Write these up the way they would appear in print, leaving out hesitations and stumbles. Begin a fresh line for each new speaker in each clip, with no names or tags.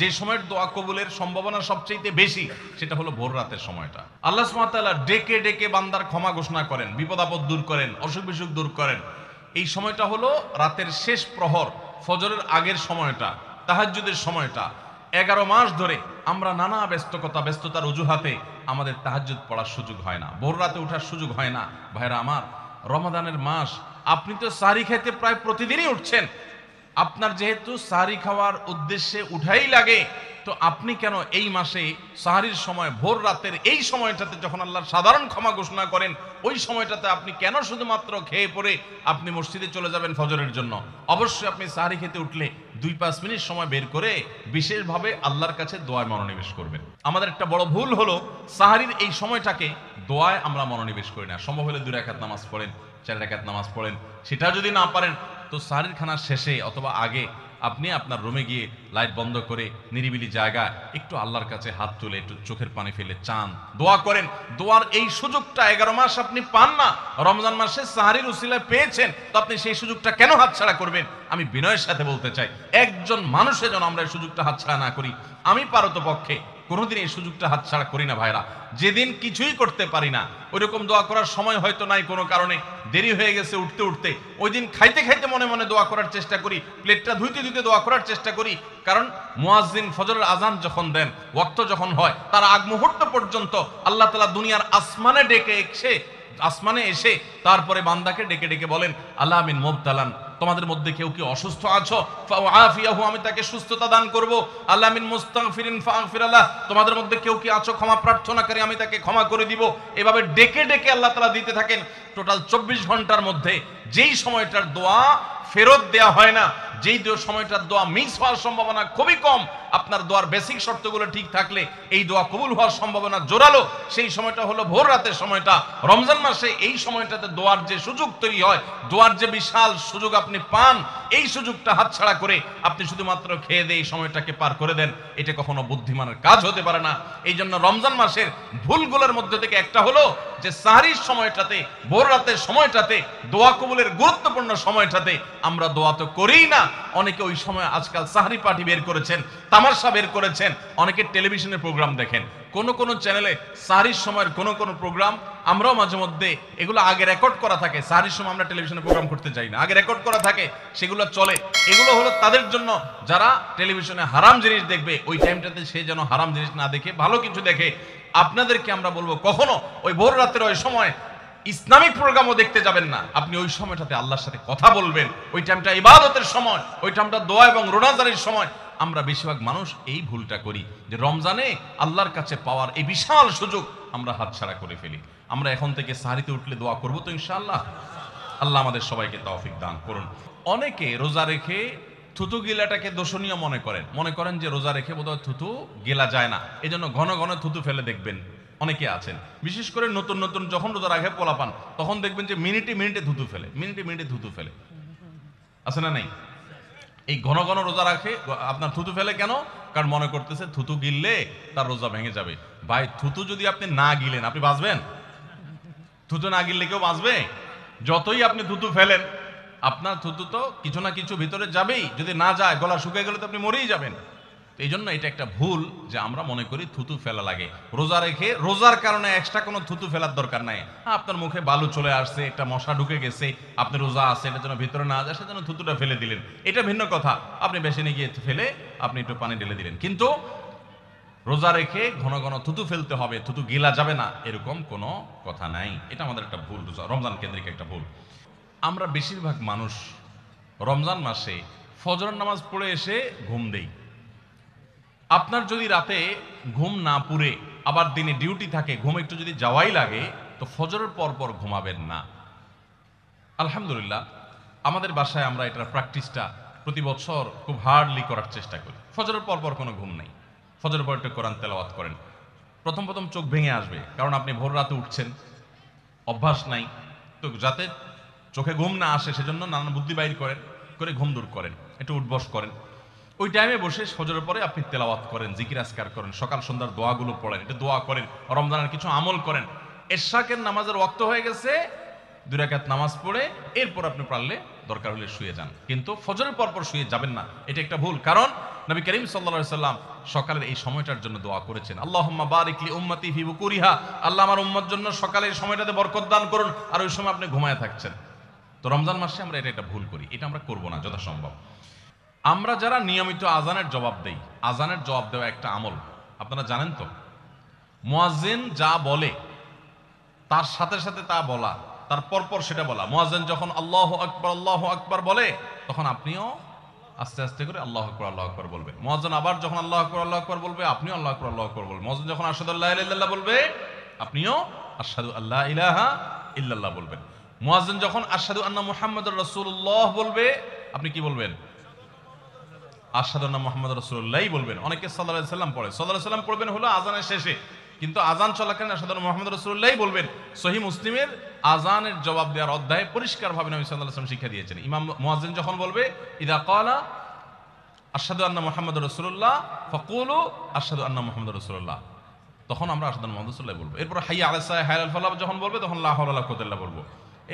যে সময়ের দোয়া কবুলের সম্ভাবনা সবচেয়ে বেশি সেটা হলো ভোর রাতের সময়টা। আল্লাহ সুবহানাহু ওয়া তাআলা ডেকে ডেকে বান্দার ক্ষমা ঘোষণা করেন, বিপদ আপদ দূর করেন, অসুখ বিসুখ দূর করেন। এই সময়টা হলো রাতের শেষ প্রহর, ফজরের আগের সময়টা, তাহাজ্জুদের সময়টা। 11 মাস ধরে আমরা নানা ব্যস্ততার অজুহাতে আমাদের তাহাজ্জুদ পড়ার সুযোগ হয় না, ভোর রাতে ওঠার সুযোগ হয় না। ভাইরা আমার, রমাদানের মাস, আপনি তো সাহরি খেতে প্রায় প্রতিদিনই উঠছেন। আপনার যেহেতু সাহরি খাওয়ার উদ্দেশ্যে উঠাই লাগে, তো আপনি কেন এই মাসে সাহরির সময় ভোর রাতের এই সময়টাতে যখন আল্লাহর সাধারণ ক্ষমা ঘোষণা করেন, ওই সময়টাতে আপনি কেন শুধুমাত্র খেয়ে পড়ে আপনি মসজিদে চলে যাবেন ফজরের জন্য? অবশ্যই আপনি সাহরি খেতে উঠলে 2-5 মিনিট সময় বের করে বিশেষভাবে আল্লাহর কাছে দোয়ায় মনোনিবেশ করবেন। আমাদের একটা বড় ভুল হলো সাহরির এই সময়টাকে দোয়ায় আমরা মনোনিবেশ করি না। সম্ভব হলে 2 রাকাত নামাজ পড়েন, 4 রাকাত নামাজ পড়েন। সেটা যদি না পারেন তো সাহরির খানার শেষে অথবা আগে আপনি আপনার রুমে গিয়ে লাইট বন্ধ করে নিরিবিলি জায়গা একটু আল্লাহর কাছে হাত তুলে একটু চোখের পানি ফেলে চান, দোয়া করেন। দোয়ার এই সুযোগটা 11 মাস আপনি পান না, রমজান মাসে সাহরির উসিলায় পেয়েছেন, তো আপনি সেই সুযোগটা কেন হাতছাড়া করবেন? আমি বিনয়ের সাথে বলতে চাই, একজন মানুষের যেন আমরা এই সুযোগটা হাতছাড়া না করি। আমি পারতপক্ষে কোনোদিন এই সুযোগটা হাতছাড়া করি না ভাইরা। যেদিন কিছুই করতে পারি না, ওইরকম দোয়া করার সময় হয়তো নাই, কোনো কারণে দেরি হয়ে গেছে উঠতে উঠতে, ওই দিন খাইতে খাইতে মনে মনে দোয়া করার চেষ্টা করি, প্লেটটা ধুইতে ধুইতে দোয়া করার চেষ্টা করি। কারণ মুয়াজ্জিন ফজরের আজান যখন দেন, ওয়াক্ত যখন হয়, তার আগ মুহূর্ত পর্যন্ত আল্লাহ তাআলা দুনিয়ার আসমানে এসে তারপরে বান্দাকে ডেকে ডেকে বলেন, আল্লাহ মিন মুবতালান, তোমাদের মধ্যে কেউ কি অসুস্থ আছো, ফাআফিয়াহু, আমি তাকে সুস্থতা দান করব। আল্লাহ মিন মুস্তাগফিরিন ফাগফির লাহ, তোমাদের মধ্যে কেউ কি আছো ক্ষমা প্রার্থনাকারী, আমি তাকে ক্ষমা করে দিব। এভাবে ডেকে ডেকে আল্লাহ তাআলা দিতে থাকেন। টোটাল 24 ঘন্টার মধ্যে যেই সময়টার দোয়া ফেরত দেয়া হয় না, যেই সময়টার দোয়া মিস হওয়ার সম্ভাবনা খুবই কম, আপনার দোয়ার বেসিক শর্তগুলো ঠিক থাকলে এই দোয়া কবুল হওয়ার সম্ভাবনা জোরালো, সেই সময়টা হলো ভোর রাতের সময়টা। রমজান মাসে এই সময়টাতে দোয়ার যে সুযোগ তৈরি হয়, দোয়ার যে বিশাল সুযোগ আপনি পান, এই সুযোগটা হাতছাড়া করে আপনি শুধুমাত্র খেয়ে দিয়ে এই সময়টাকে পার করে দেন, এটা কখনো বুদ্ধিমানের কাজ হতে পারে না। এই জন্য রমজান মাসের ভুলগুলোর মধ্যে থেকে একটা হলো যে সাহরির সময়টাতে, ভোর রাতের সময়টাতে, দোয়া কবুলের গুরুত্বপূর্ণ সময়টাতে আমরা দোয়া তো করিই না। অনেকে ওই সময় আজকাল সাহরি পার্টি বের করেছেন, তামাশা বের করেছেন, অনেকে টেলিভিশনের প্রোগ্রাম দেখেন। কোন কোন চ্যানেলে সাহরির সময়ের কোন কোন প্রোগ্রাম আমরাও মাঝে মধ্যে, এগুলো আগে রেকর্ড করা থাকে। সাহরির সময় আমরা টেলিভিশনে প্রোগ্রাম করতে চাই না, আগে রেকর্ড করা থাকে, সেগুলো চলে। এগুলো হলো তাদের জন্য যারা টেলিভিশনে হারাম জিনিস দেখবে, ওই টাইমটাতে সে যেন হারাম জিনিস না দেখে ভালো কিছু দেখে। আপনাদেরকে আমরা বলবো, কখনো ওই ভোর রাতের ওই সময় ইসলামিক প্রোগ্রামও দেখতে যাবেন না। আপনি ওই সময়টাতে আল্লাহর সাথে কথা বলবেন, ওই টাইমটা ইবাদতের সময়, ওই টাইমটা দোয়া এবং রোজাদারির সময়। আমরা বেশিরভাগ মানুষ এই ভুলটা করি যে রমজানে আল্লাহর কাছে পাওয়ার এই বিশাল সুযোগ আমরা হাতছাড়া করে ফেলি। আমরা এখন থেকে সাহরিতে উঠলে দোয়া করবো তো ইনশাআল্লাহ। আল্লাহ আমাদের সবাইকে তৌফিক দান করুন। অনেকে রোজা রেখে থুতু গিলাটাকে দোষণীয় মনে করেন যে রোজা রেখে বোধহয় থুতু গেলা যায় না, এই জন্য ঘন ঘন থুতু ফেলে দেখবেন অনেকে আছেন। বিশেষ করে নতুন নতুন যখন রোজা রাখে পোলা পান, তখন দেখবেন যে মিনিটে মিনিটে থুতু ফেলে, আছে না নাই? এই ঘন ঘন রোজা রাখে আপনার থুতু ফেলে কেন? কারণ মনে করতেছে থুতু গিললে তার রোজা ভেঙে যাবে। ভাই, থুতু যদি আপনি না গিলেন আপনি বাঁচবেন? থুতু না গিললে কেউ বাঁচবে? যতই আপনি থুতু ফেলেন, আপনার থুতু তো কিছু না কিছু ভিতরে যাবেই। যদি না যায়, গলা শুকিয়ে গেলে তো আপনি মরেই যাবেন। এই জন্য এটা একটা ভুল যে আমরা মনে করি থুতু ফেলা লাগে। রোজা রেখে রোজার কারণে এক্সট্রা কোনো থুতু ফেলার দরকার নাই। আপনার মুখে বালু চলে আসছে, একটা মশা ঢুকে গেছে, আপনি রোজা আছে, এটা যেন ভিতরে না যায়, সেজন্য থুতুটা ফেলে দিলেন, এটা ভিন্ন কথা। আপনি বেসিনে গিয়ে ফেলে আপনি একটু পানি ঢেলে দিলেন। কিন্তু রোজা রেখে ঘন ঘন থুতু ফেলতে হবে, থুতু গিলা যাবে না, এরকম কোনো কথা নাই। এটা আমাদের একটা ভুল, রমজান কেন্দ্রিক একটা ভুল। আমরা বেশিরভাগ মানুষ রমজান মাসে ফজরের নামাজ পড়ে এসে ঘুম দেই। আপনার যদি রাতে ঘুম না পুরে আবার দিনে ডিউটি থাকে, ঘুম একটু যদি যাওয়াই লাগে, তো ফজরের পর পর ঘুমাবেন না। আলহামদুলিল্লাহ, আমাদের বাসায় আমরা এটার প্র্যাকটিসটা প্রতি বছর খুব হার্ডলি করার চেষ্টা করি। ফজরের পর পর কোনো ঘুম নেই, ফজরের পর একটু কোরআন তেলাওয়াত করেন। প্রথম প্রথম চোখ ভেঙে আসবে, কারণ আপনি ভোর রাতে উঠছেন, অভ্যাস নাই। তো যাতে চোখে ঘুম না আসে সেজন্য নানান বুদ্ধি বাইর করে ঘুম দূর করেন, একটু উঠবস করেন। ওই টাইমে বসে ফজরের পরে আপনি তেলাওয়াত করেন, জিকির আজকার করেন, সকাল সন্ধ্যার দোয়াগুলো পড়েন, এটা দোয়া করেন, রমজানের কিছু আমল করেন। এশাকের নামাজের ওয়াক্ত হয়ে গেছে, 2 রাকাত নামাজ পড়ে এরপর আপনি পারলে দরকার হলে শুয়ে যান, কিন্তু ফজরের পর পর শুয়ে যাবেন না। এটা একটা ভুল, কারণ নবী করিম সাল্লাল্লাহু আলাইহি সাল্লাম সকালের এই সময়টার জন্য দোয়া করেছেন, আল্লাহুম্মা বারিক লি উম্মতি ফি বুকুরিহা, আল্লাহ আমার উম্মত জন্য সকালের সময়টাতে বরকত দান করুন। আর ওই সময় আপনি ঘুমায় থাকছেন। তো রমজান মাসে আমরা এটা ভুল করি, এটা আমরা করব না যথাসম্ভব। আমরা যারা নিয়মিত আজানের জবাব দেই, আজানের জবাব দেওয়া একটা আমল, আপনারা জানেন তো, মুয়াজ্জিন যা বলে তার সাথে সাথে তা বলা, তার পরপর সেটা বলা। মুয়াজ্জিন যখন আল্লাহু আকবার বলে, তখন আপনিও আস্তে আস্তে করে আল্লাহু আকবার বলবেন। মুয়াজ্জিন আবার যখন আল্লাহু আকবার বলবে, আপনিও আল্লাহু আকবার বলবেন। মুয়াজ্জিন যখন আশহাদু আল্লা ইলাহা ইল্লাল্লাহ বলবে, আপনিও আশহাদু আল্লা ইলাহা ইল্লাল্লাহ বলবেন। মুয়াজ্জিন যখন আশহাদু আন্না মুহাম্মাদুর রাসূলুল্লাহ বলবে, আপনি কি বলবেন? আশহাদু আন্না মুহাম্মাদুর রাসূলুল্লাহ বলবেন। অনেকে সাল্লাল্লাহু আলাইহি সাল্লাম পড়ে, সাল্লাল্লাহু আলাইহি সাল্লাম পড়বেন হলো আযানের শেষে, কিন্তু আযান চলাকালীন আশহাদু আন্না মুহাম্মাদুর রাসূলুল্লাহ বলবেন। সহিহ মুসলিমের আযানের জবাব দেওয়ার অধ্যায়ে পরিষ্কারভাবে নবী সাল্লাল্লাহু আলাইহি ওয়াসাল্লাম শিক্ষা দিয়েছেন। ইমাম মুয়াজ্জিন যখন বলবে ইযা ক্বালা আশহাদু আন্না মুহাম্মাদুর রাসূলুল্লাহ ফাকুলু আশহাদু আন্না মুহাম্মাদুর রাসূলুল্লাহ, তখন আমরা আশহাদু আন্না মুহাম্মাদুর রাসূলুল্লাহ বলবো। এরপর হাইয়া আলাস সালাহ হাইয়া আল ফালাহ যখন বলবে, তখন লা হাওলা ওয়ালা কুওয়াতা ইল্লা বলবো।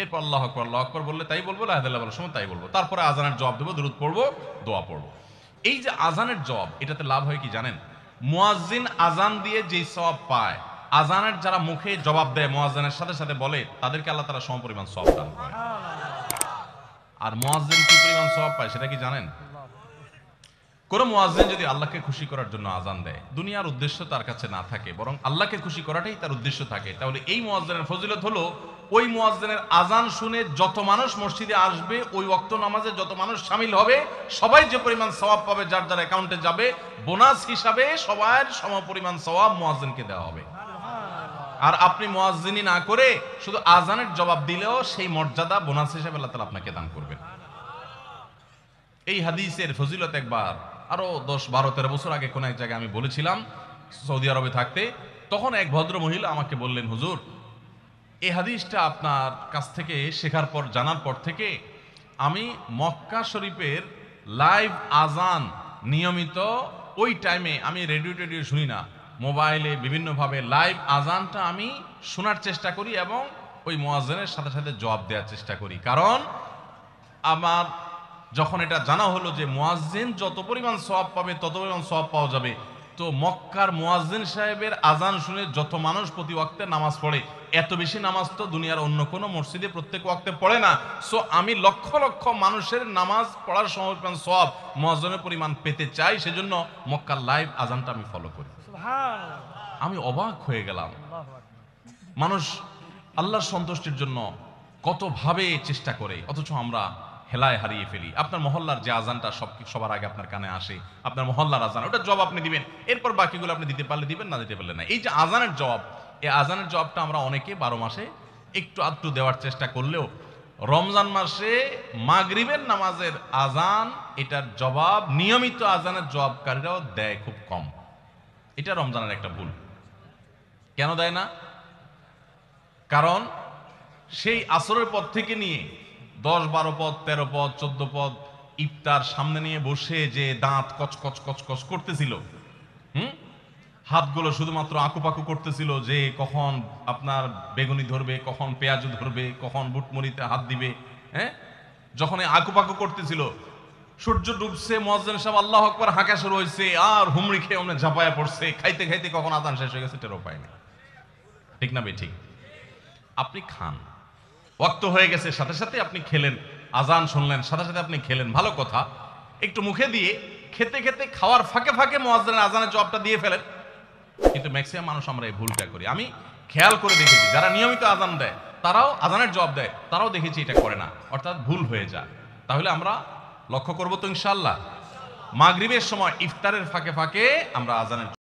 এরপর আল্লাহু আকবার বললে তাই বলবো, লা ইলাহা ইল্লাল্লাহ বলার সময় তাই বলবো। তারপরে আযানের জবাব দেব, দুরূদ পড়বো, দোয়া পড়বো। এই যে আযানের জবাব, এটাতে লাভ হয় কি জানেন? মুয়াজ্জিন আযান দিয়ে যেই সওয়াব পায়, আযানের যারা মুখে জবাব দেয়, মুয়াজ্জিনের সাথে সাথে বলে, তাদেরকে আল্লাহ তাআলা সমপরিমাণ সওয়াব দান করে। আর মুয়াজ্জিন কি পরিমাণ সওয়াব পায় সেটা কি জানেন? কোন মুয়াজ্জিন যদি আল্লাহকে খুশি করার জন্য আযান দেয়, দুনিয়ার উদ্দেশ্য তার কাছে না থাকে, বরং আল্লাহকে খুশি করাটাই তার উদ্দেশ্য থাকে, তাহলে এই মুয়াজ্জিনের ফজিলত হলো, ওই মুয়াজ্জিনের আযান শুনে যত মানুষ মসজিদে আসবে, ওই ওয়াক্ত নামাজে যত মানুষ শামিল হবে, সবাই যে পরিমাণ সওয়াব পাবে, যার যার অ্যাকাউন্টে যাবে, বোনাস হিসাবে সবার সমপরিমাণ সওয়াব মুয়াজ্জিনকে দেওয়া হবে। আর আপনি মুয়াজ্জিনি না করে শুধু আযানের জবাব দিলেও সেই মর্যাদা বোনাস হিসেবে আল্লাহ তাআলা আপনাকে দান করবেন। এই হাদিসের ফজিলত একবার আরো 10-12-13 বছর আগে কোন এক জায়গায় আমি বলেছিলাম, সৌদি আরবে থাকতে। তখন এক ভদ্র মহিলা আমাকে বললেন, হুজুর, এই হাদিসটা আপনার কাছ থেকে শেখার পর, জানার পর থেকে আমি মক্কা শরীফের লাইভ আজান নিয়মিত ওই টাইমে, আমি রেডিও শুনি না, মোবাইলে বিভিন্নভাবে লাইভ আজানটা আমি শোনার চেষ্টা করি এবং ওই মুয়াজ্জিনের সাথে সাথে জবাব দেওয়ার চেষ্টা করি। কারণ আমার যখন এটা জানা হলো যে মুয়াজ্জিন যত পরিমাণ সওয়াব পাবে তত পরিমাণ সওয়াব পাওয়া যাবে, তো মক্কার মুয়াজ্জিন সাহেবের আজান শুনে যত মানুষ প্রতি ওয়াক্তে নামাজ পড়ে, এত বেশি নামাজ তো দুনিয়ার অন্য কোনো মসজিদে প্রত্যেক ওয়াক্তে পড়ে না। সো আমি লক্ষ লক্ষ মানুষের নামাজ পড়ার সময় সওয়াব মুয়াজ্জিনের পরিমাণ পেতে চাই, সেজন্য মক্কার লাইভ আজানটা আমি ফলো করি। আমি অবাক হয়ে গেলাম, মানুষ আল্লাহর সন্তুষ্টির জন্য কত ভাবে চেষ্টা করে, অথচ আমরা হেলায় হারিয়ে ফেলি। আপনার মহল্লার যে আজানটা সবার আগে আপনার কানে আসে, আপনার মহল্লার আজান, ওটা জবাব আপনি দিবেন, এরপর বাকিগুলো আপনি দিতে পারলে দিবেন, না দিতে পারলে না। এই যে আজানের জবাব, এই আজানের জবাবটা আমরা অনেকে 12 মাসে একটু আধটু দেওয়ার চেষ্টা করলেও, রমজান মাসে মাগরিবের নামাজের আজান, এটার জবাব নিয়মিত আজানের জবাবকারীরাও দেয় খুব কম। এটা রমজানের একটা ভুল। কেন দেয় না? কারণ সেই আসরের পর থেকে নিয়ে 10-12 পদ, 13 পদ, 14 পদ ইফতার সামনে নিয়ে বসে যে দাঁত কচকচ কচকচ করতেছিল, হাতগুলো শুধুমাত্র আকুপাকু করতেছিল যে কখন আপনার বেগুনি ধরবে, কখন পেঁয়াজ ধরবে, কখন বুটমরিতে হাত দিবে। যখন আকুপাকু করতেছিল, সূর্য ডুবছে, মুয়াজ্জিন সাহেব আল্লাহু আকবার হাঁকা শুরু হয়েছে, আর হুমড়ি খেয়ে অমনে ঝাঁপায়া পড়ছে, খাইতে খাইতে কখন আজান শেষ হয়ে গেছে টেরও পায় না। ঠিক না ঠিক? আপনি খান, ওয়াক্ত হয়ে গেছে, সাথে সাথে আপনি খেলেন, আজান শুনলেন, সাথে সাথে আপনি খেলেন, ভালো কথা। একটু মুখে দিয়ে খেতে খেতে, খাওয়ার ফাঁকে ফাঁকে মুয়াজ্জিনের আজানের জবাবটা দিয়ে ফেলেন। কিন্তু ম্যাক্সিমাম মানুষ আমরা এই ভুলটা করি। আমি খেয়াল করে দেখেছি, যারা নিয়মিত আজান দেয়, তারাও আজানের জবাব দেয়, তারাও দেখেছি এটা করে না, অর্থাৎ ভুল হয়ে যায়। তাহলে আমরা লক্ষ্য করবো তো ইনশাআল্লাহ, মাগরিবের সময় ইফতারের ফাঁকে ফাঁকে আমরা আজানের